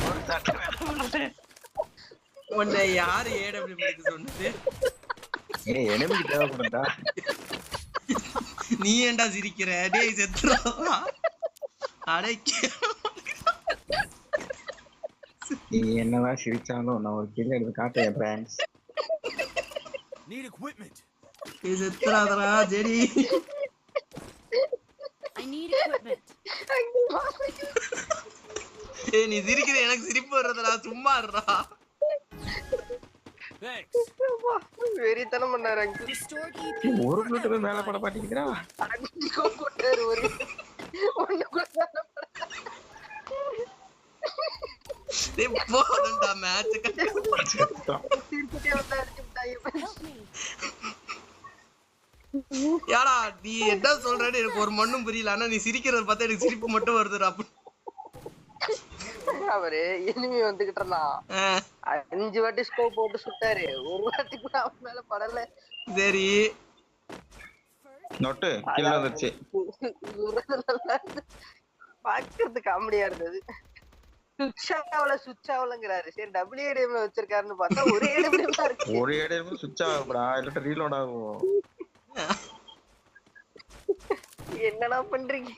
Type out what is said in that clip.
ஒரு சட்டை வேலை உன்னை யாரு ஏடபிள்யூ எடுக்க சொன்னது? எனிமிக்கு தேவைப்படும்டா. நீ ஏன்டா சிரிக்கிற? டேய் செத்துறா. நீ என்னதான் சிரிச்சாலும் நான் ஒரு கில் எடுத்து காட்டுறேன் பிரான்ஸ். Need equipment. டேய் செத்துறாதடா ஜெரி. I need equipment. டேய் நீ சிரிக்கிற எனக்கு சிரிப்பு வருதுடா, சும்மா இருடா. Thanks. வெறித்தனம் பண்ணாரு அங்கிள். Restored EP. ஒரு பிளேட் மேல பட பாட்டிக்கிறா. அடிக்கோ போட்டாரு ஒரு ஒண்ணு கூட டேய் போடா மேட்ச் செத்தான். திருப்பிட்டே வந்து அடிச்சுட்டாங்க. Help me. யாடா நீ என்ன சொல்றேன்னு எனக்கு ஒரு மண்ணும் புரியல. ஆனா நீ சிரிக்கிறத பார்த்தா எனக்கு சிரிப்பு மட்டும் வருதுடா. அவரு எனிமி வந்துகிட்டு இருந்தான். 5 வாட்டி ஸ்கோப் போட்டு சுட்டாரு, ஒரு வாட்டி கூட அவன் மேல படல. சரி நோட்டு கில் வந்துருச்சு. பாக்குறது காமெடியா இருந்தது. சுவிட்ச் ஆகலங்கிறாரு. சரி WADM வச்சிருக்காருன்னு பார்த்தா ஒரே ADM தான் இருக்கு. ஒரு ஏடிஎம் சுவிட்ச் ஆகும்டா, இல்ல ரீலோட் ஆகும். என்னடா பண்றீங்க?